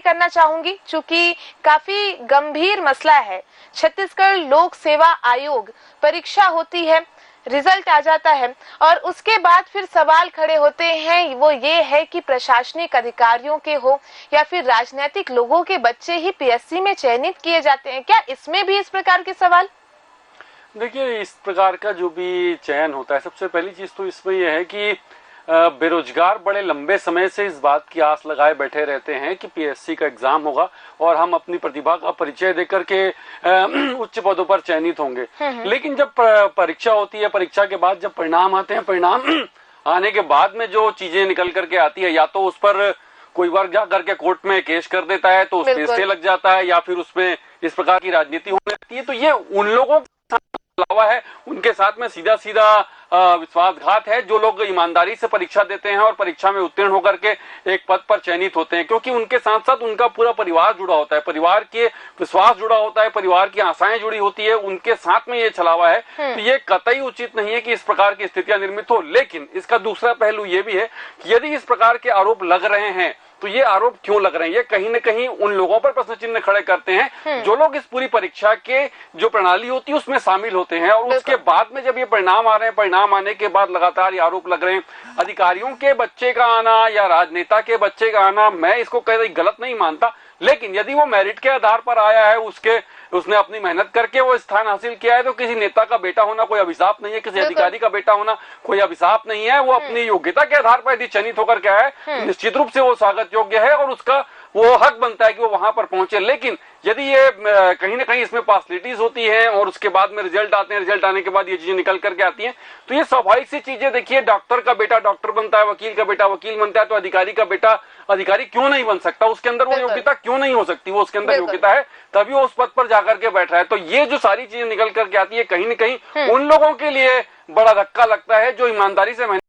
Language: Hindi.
करना चाहूंगी, चूंकि काफी गंभीर मसला है। छत्तीसगढ़ लोक सेवा आयोग परीक्षा होती है, रिजल्ट आ जाता है और उसके बाद फिर सवाल खड़े होते हैं, वो ये है कि प्रशासनिक अधिकारियों के हो या फिर राजनीतिक लोगों के बच्चे ही पीएससी में चयनित किए जाते हैं। क्या इसमें भी इस प्रकार के सवाल? देखिए, इस प्रकार का जो भी चयन होता है, सबसे पहली चीज तो इसमें यह है कि बेरोजगार बड़े लंबे समय से इस बात की आस लगाए बैठे रहते हैं कि पीएससी का एग्जाम होगा और हम अपनी प्रतिभा का परिचय देकर के उच्च पदों पर चयनित होंगे। लेकिन जब परीक्षा होती है, परीक्षा के बाद जब परिणाम आते हैं, परिणाम आने के बाद में जो चीजें निकल करके आती है, या तो उस पर कोई वर्ग जा करके कोर्ट में केस कर देता है तो उस केस से लग जाता है, या फिर उसमें इस प्रकार की राजनीति होने लगती है। तो ये उन लोगों के अलावा है, उनके साथ में सीधा सीधा विश्वासघात है जो लोग ईमानदारी से परीक्षा देते हैं और परीक्षा में उत्तीर्ण होकर के एक पद पर चयनित होते हैं, क्योंकि उनके साथ साथ उनका पूरा परिवार जुड़ा होता है, परिवार के विश्वास जुड़ा होता है, परिवार की आशाएं जुड़ी होती है, उनके साथ में ये छलावा है। तो ये कतई उचित नहीं है कि इस प्रकार की स्थितियां निर्मित हो। लेकिन इसका दूसरा पहलू ये भी है कि यदि इस प्रकार के आरोप लग रहे हैं तो ये आरोप क्यों लग रहे हैं, ये कहीं न कहीं उन लोगों पर प्रश्न चिन्ह खड़े करते हैं जो लोग इस पूरी परीक्षा के जो प्रणाली होती है उसमें शामिल होते हैं। और उसके बाद में जब ये परिणाम आ रहे हैं, परिणाम आने के बाद लगातार ये आरोप लग रहे हैं, अधिकारियों के बच्चे का आना या राजनेता के बच्चे का आना, मैं इसको कहीं गलत नहीं मानता। लेकिन यदि वो मेरिट के आधार पर आया है, उसने अपनी मेहनत करके वो स्थान हासिल किया है, तो किसी नेता का बेटा होना कोई अभिशाप नहीं है, किसी अधिकारी का बेटा होना कोई अभिशाप नहीं है। वो अपनी योग्यता के आधार पर यदि चयनित होकर के आया है, निश्चित रूप से वो स्वागत योग्य है और उसका वो हक बनता है कि वो वहां पर पहुंचे। लेकिन यदि ये कहीं ना कहीं इसमें पार्शलिटीज होती है और उसके बाद में रिजल्ट आते हैं, रिजल्ट आने के बाद ये चीजें निकल करके आती हैं, तो ये स्वाभाविक सी चीजें, देखिए, डॉक्टर का बेटा डॉक्टर बनता है, वकील का बेटा वकील बनता है, तो अधिकारी का बेटा अधिकारी क्यों नहीं बन सकता? उसके अंदर वो योग्यता क्यों नहीं हो सकती? वो उसके अंदर योग्यता है, तभी वो उस पद पर जाकर के बैठ रहा है। तो ये जो सारी चीजें निकल करके आती है, कहीं ना कहीं उन लोगों के लिए बड़ा धक्का लगता है जो ईमानदारी से